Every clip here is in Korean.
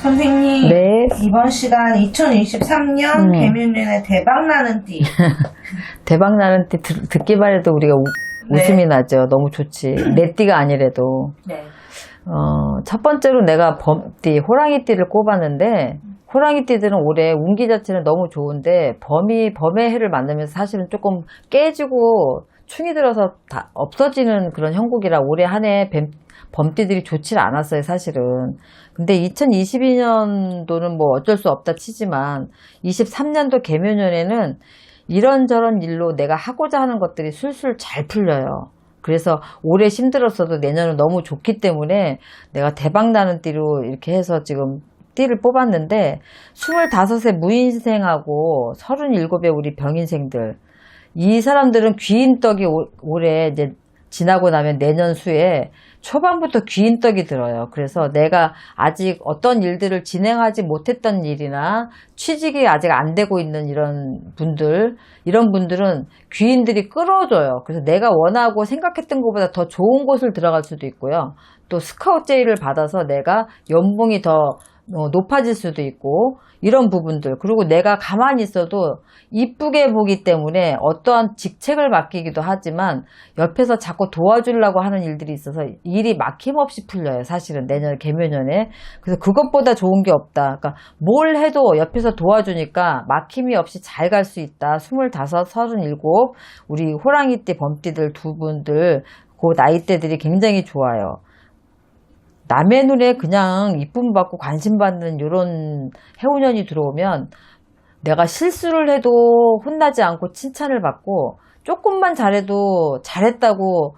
선생님, 네. 이번 시간 2023년 개묘년에 대박나는 띠. 대박나는 띠 듣기만 해도 우리가 네. 웃음이 나죠. 너무 좋지. 내 띠가 아니래도. 네. 첫 번째로 내가 범띠, 호랑이띠를 꼽았는데, 호랑이띠들은 올해 운기 자체는 너무 좋은데, 범의 해를 만나면서 사실은 조금 깨지고, 충이 들어서 다 없어지는 그런 형국이라 올해 한 해 범띠들이 좋지 않았어요, 사실은. 근데 2022년도는 뭐 어쩔 수 없다 치지만, 23년도 개묘년에는 이런저런 일로 내가 하고자 하는 것들이 술술 잘 풀려요. 그래서 올해 힘들었어도 내년은 너무 좋기 때문에 내가 대박나는 띠로 이렇게 해서 지금 띠를 뽑았는데 25세 무인생하고 37의 우리 병인생들 이 사람들은 귀인떡이 올해 이제 지나고 나면 내년 수에 초반부터 귀인떡이 들어요. 그래서 내가 아직 어떤 일들을 진행하지 못했던 일이나 취직이 아직 안 되고 있는 이런 분들은 귀인들이 끌어줘요. 그래서 내가 원하고 생각했던 것보다 더 좋은 곳을 들어갈 수도 있고요. 또 스카우트 제의를 받아서 내가 연봉이 더 높아질 수도 있고 이런 부분들 그리고 내가 가만히 있어도 이쁘게 보기 때문에 어떠한 직책을 맡기기도 하지만 옆에서 자꾸 도와주려고 하는 일들이 있어서 일이 막힘없이 풀려요. 사실은 내년 개묘년에. 그래서 그것보다 좋은 게 없다. 그러니까 뭘 해도 옆에서 도와주니까 막힘이 없이 잘 갈 수 있다. 25, 37 우리 호랑이띠 범띠들 두 분들 그 나이대들이 굉장히 좋아요. 남의 눈에 그냥 이쁨 받고 관심 받는 이런 해운년이 들어오면 내가 실수를 해도 혼나지 않고 칭찬을 받고 조금만 잘해도 잘했다고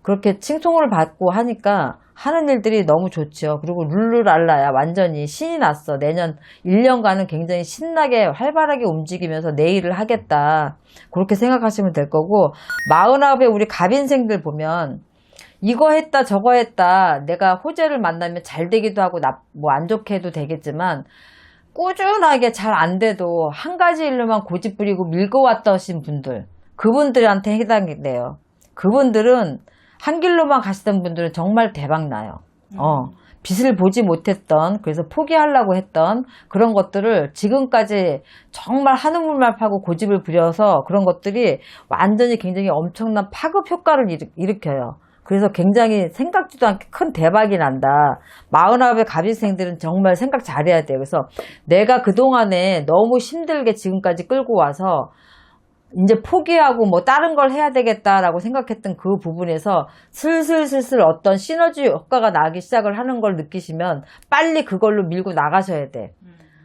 그렇게 칭송을 받고 하니까 하는 일들이 너무 좋죠. 그리고 룰루랄라야 완전히 신이 났어. 내년 1년간은 굉장히 신나게 활발하게 움직이면서 내 일을 하겠다. 그렇게 생각하시면 될 거고 49의 우리 갑인생들 보면 이거 했다 저거 했다 내가 호재를 만나면 잘 되기도 하고 뭐 안 좋게 해도 되겠지만 꾸준하게 잘 안 돼도 한 가지 일로만 고집 부리고 밀고 왔다신 분들 그분들한테 해당이 돼요. 그분들은 한 길로만 가시던 분들은 정말 대박 나요. 빛을 보지 못했던 그래서 포기하려고 했던 그런 것들을 지금까지 정말 한우물만 파고 고집을 부려서 그런 것들이 완전히 굉장히 엄청난 파급 효과를 일으켜요. 그래서 굉장히 생각지도 않게 큰 대박이 난다. 49의 갑인생들은 정말 생각 잘해야 돼요. 그래서 내가 그동안에 너무 힘들게 지금까지 끌고 와서 이제 포기하고 뭐 다른 걸 해야 되겠다라고 생각했던 그 부분에서 슬슬 어떤 시너지 효과가 나기 시작을 하는 걸 느끼시면 빨리 그걸로 밀고 나가셔야 돼.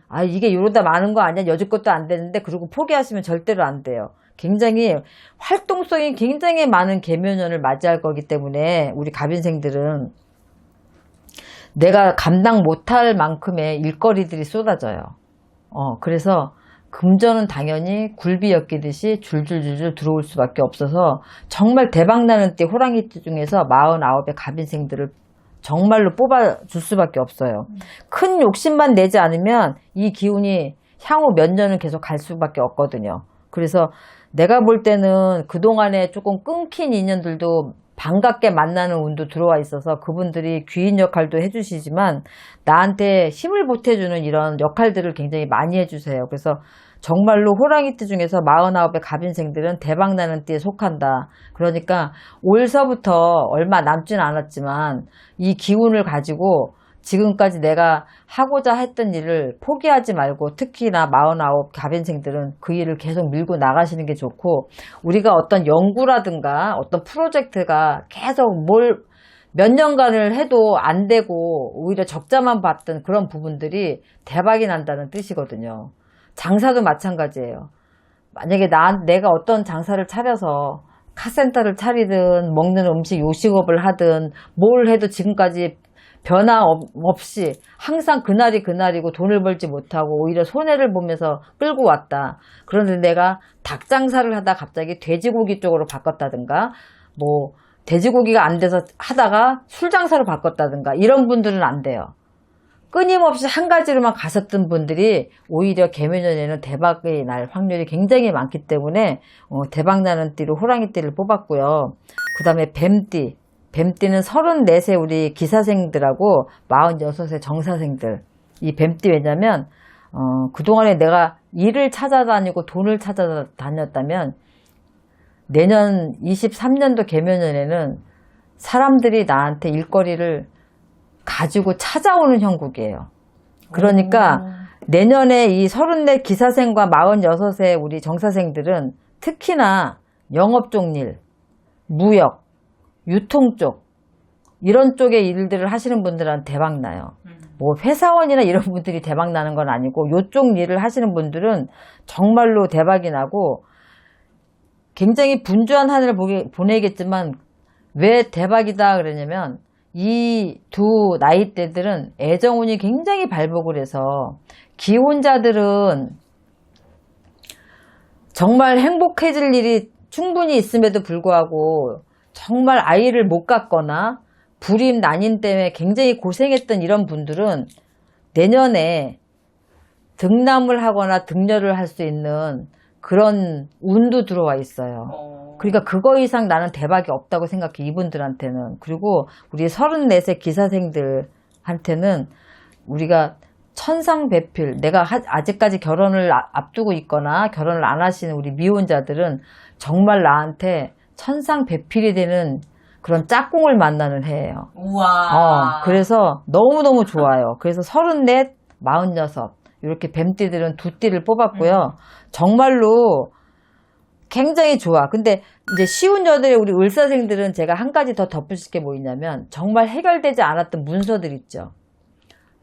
아, 이게 이러다 많은 거 아니야? 여지껏도 안 되는데 그리고 포기하시면 절대로 안 돼요. 굉장히 활동성이 굉장히 많은 개묘년을 맞이할 거기 때문에 우리 갑인생들은 내가 감당 못할 만큼의 일거리들이 쏟아져요. 그래서 금전은 당연히 굴비 엮이듯이 줄줄줄줄 들어올 수밖에 없어서 정말 대박나는 띠 호랑이띠 중에서 49의 갑인생들을 정말로 뽑아줄 수밖에 없어요. 큰 욕심만 내지 않으면 이 기운이 향후 몇 년은 계속 갈 수밖에 없거든요. 그래서 내가 볼 때는 그동안에 조금 끊긴 인연들도 반갑게 만나는 운도 들어와 있어서 그분들이 귀인 역할도 해주시지만 나한테 힘을 보태주는 이런 역할들을 굉장히 많이 해주세요. 그래서 정말로 호랑이띠 중에서 49의 갑인생들은 대박나는 띠에 속한다. 그러니까 올서부터 얼마 남진 않았지만 이 기운을 가지고 지금까지 내가 하고자 했던 일을 포기하지 말고 특히나 49 갑인생들은 그 일을 계속 밀고 나가시는 게 좋고 우리가 어떤 연구라든가 어떤 프로젝트가 계속 몇 년간을 해도 안 되고 오히려 적자만 봤던 그런 부분들이 대박이 난다는 뜻이거든요. 장사도 마찬가지예요. 만약에 내가 어떤 장사를 차려서 카센터를 차리든 먹는 음식 요식업을 하든 뭘 해도 지금까지 변화 없이 항상 그날이 그날이고 돈을 벌지 못하고 오히려 손해를 보면서 끌고 왔다. 그런데 내가 닭 장사를 하다 갑자기 돼지고기 쪽으로 바꿨다든가 뭐 돼지고기가 안 돼서 하다가 술 장사로 바꿨다든가 이런 분들은 안 돼요. 끊임없이 한 가지로만 가셨던 분들이 오히려 개묘년에는 대박이 날 확률이 굉장히 많기 때문에 대박나는 띠로 호랑이띠를 뽑았고요. 그 다음에 뱀띠는 34세 우리 기사생들하고 46세 정사생들 이 뱀띠 왜냐면 그동안에 내가 일을 찾아다니고 돈을 찾아다녔다면 내년 23년도 개묘년에는 사람들이 나한테 일거리를 가지고 찾아오는 형국이에요. 그러니까 내년에 이 34 기사생과 46세 우리 정사생들은 특히나 영업종 일, 무역, 유통 쪽 이런 쪽의 일들을 하시는 분들한테 대박 나요. 뭐 회사원이나 이런 분들이 대박 나는 건 아니고 요쪽 일을 하시는 분들은 정말로 대박이 나고 굉장히 분주한 한 해를 보내겠지만 왜 대박이다 그러냐면 이 두 나이대들은 애정운이 굉장히 발복을 해서 기혼자들은 정말 행복해질 일이 충분히 있음에도 불구하고 정말 아이를 못 갖거나 불임 난임 때문에 굉장히 고생했던 이런 분들은 내년에 등남을 하거나 등려를 할 수 있는 그런 운도 들어와 있어요. 그러니까 그거 이상 나는 대박이 없다고 생각해, 이분들한테는. 그리고 우리 34세 기사생들한테는 우리가 천상배필, 내가 아직까지 결혼을 앞두고 있거나 결혼을 안 하시는 우리 미혼자들은 정말 나한테 천상배필이 되는 그런 짝꿍을 만나는 해예요. 우와. 그래서 너무너무 좋아요. 그래서 34, 46 이렇게 뱀띠들은 두 띠를 뽑았고요. 정말로 굉장히 좋아. 근데 이제 쉬운 여들의 우리 을사생들은 제가 한 가지 더 덧붙일 게 뭐냐면 정말 해결되지 않았던 문서들 있죠.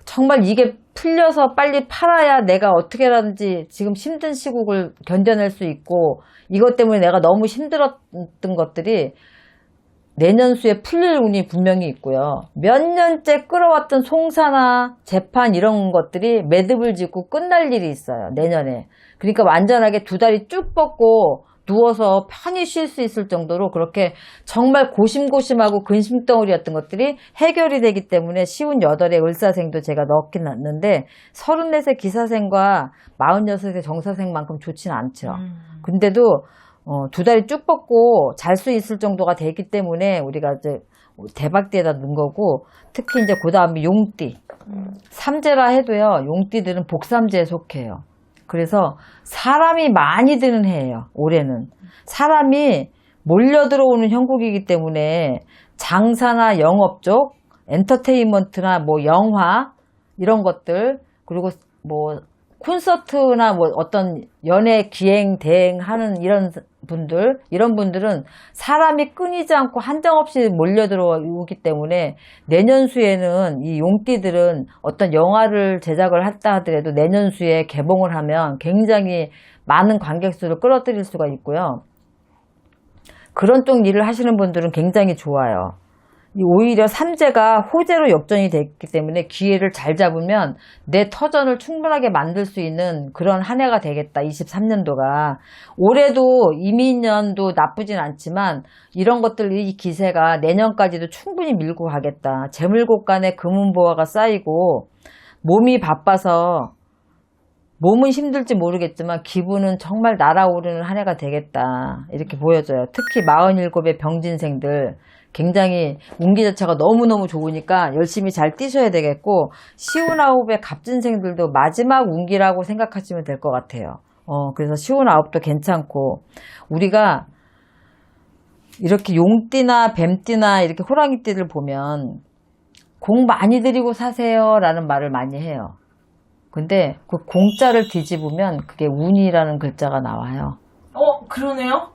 정말 이게 풀려서 빨리 팔아야 내가 어떻게라든지 지금 힘든 시국을 견뎌낼 수 있고 이것 때문에 내가 너무 힘들었던 것들이 내년수에 풀릴 운이 분명히 있고요. 몇 년째 끌어왔던 송사나 재판 이런 것들이 매듭을 짓고 끝날 일이 있어요. 내년에. 그러니까 완전하게 두 다리 쭉 뻗고 누워서 편히 쉴 수 있을 정도로 그렇게 정말 고심고심하고 근심덩어리였던 것들이 해결이 되기 때문에 쉬운 8의 을사생도 제가 넣긴 놨는데 34세 기사생과 46세 정사생만큼 좋지는 않죠. 근데도 두 다리 쭉 뻗고 잘 수 있을 정도가 되기 때문에 우리가 이제 대박띠에다 넣은 거고 특히 이제 그 다음에 용띠. 삼재라 해도요, 용띠들은 복삼재에 속해요. 그래서 사람이 많이 드는 해예요, 올해는. 사람이 몰려 들어오는 형국이기 때문에 장사나 영업 쪽, 엔터테인먼트나 뭐 영화, 이런 것들, 그리고 뭐 콘서트나 뭐 어떤 연예 기행, 대행하는 이런 분들은 사람이 끊이지 않고 한정없이 몰려 들어오기 때문에 내년수에는 이 용띠들은 어떤 영화를 제작을 했다 하더라도 내년수에 개봉을 하면 굉장히 많은 관객 수를 끌어들일 수가 있고요. 그런 쪽 일을 하시는 분들은 굉장히 좋아요. 오히려 삼재가 호재로 역전이 됐기 때문에 기회를 잘 잡으면 내 터전을 충분하게 만들 수 있는 그런 한 해가 되겠다. 23년도가. 올해도 이민년도 나쁘진 않지만 이런 것들 이 기세가 내년까지도 충분히 밀고 가겠다. 재물곡간에 금운보화가 쌓이고 몸이 바빠서 몸은 힘들지 모르겠지만 기분은 정말 날아오르는 한 해가 되겠다. 이렇게 보여져요. 특히 47의 병진생들. 굉장히 운기 자체가 너무너무 좋으니까 열심히 잘 뛰셔야 되겠고 59의 갑진생들도 마지막 운기라고 생각하시면 될 것 같아요. 그래서 59도 괜찮고 우리가 이렇게 용띠나 뱀띠나 이렇게 호랑이띠를 보면 공 많이 들이고 사세요 라는 말을 많이 해요. 근데 그 공자를 뒤집으면 그게 운이라는 글자가 나와요. 그러네요?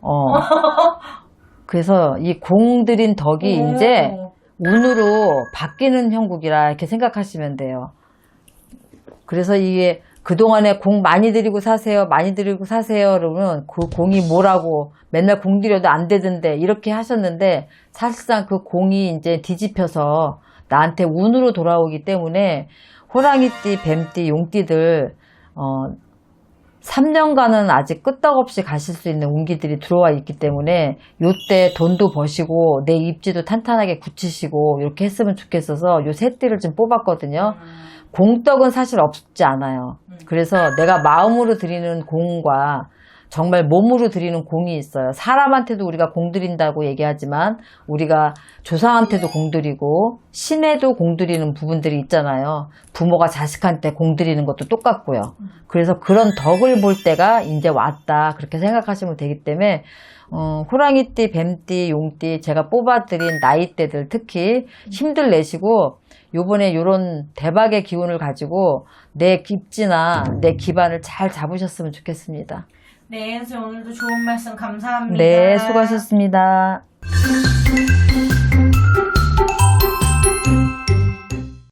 그래서 이 공 들인 덕이 이제 운으로 바뀌는 형국이라 이렇게 생각하시면 돼요. 그래서 이게 그동안에 공 많이 들이고 사세요, 많이 들이고 사세요, 그러면 그 공이 뭐라고 맨날 공 들여도 안 되던데 이렇게 하셨는데 사실상 그 공이 이제 뒤집혀서 나한테 운으로 돌아오기 때문에 호랑이띠, 뱀띠, 용띠들 3년간은 아직 끄떡없이 가실 수 있는 운기들이 들어와 있기 때문에 요때 돈도 버시고 내 입지도 탄탄하게 굳히시고 이렇게 했으면 좋겠어서 요 세 띠를 좀 뽑았거든요. 공덕은 사실 없지 않아요. 그래서 내가 마음으로 드리는 공과 정말 몸으로 드리는 공이 있어요. 사람한테도 우리가 공 드린다고 얘기하지만 우리가 조상한테도 공 드리고 신에도 공 드리는 부분들이 있잖아요. 부모가 자식한테 공 드리는 것도 똑같고요. 그래서 그런 덕을 볼 때가 이제 왔다 그렇게 생각하시면 되기 때문에 호랑이띠, 뱀띠, 용띠 제가 뽑아드린 나이대들 특히 힘들 내시고 요번에 요런 대박의 기운을 가지고 내 입지나 내 기반을 잘 잡으셨으면 좋겠습니다. 네, 선생님 오늘도 좋은 말씀 감사합니다. 네, 수고하셨습니다.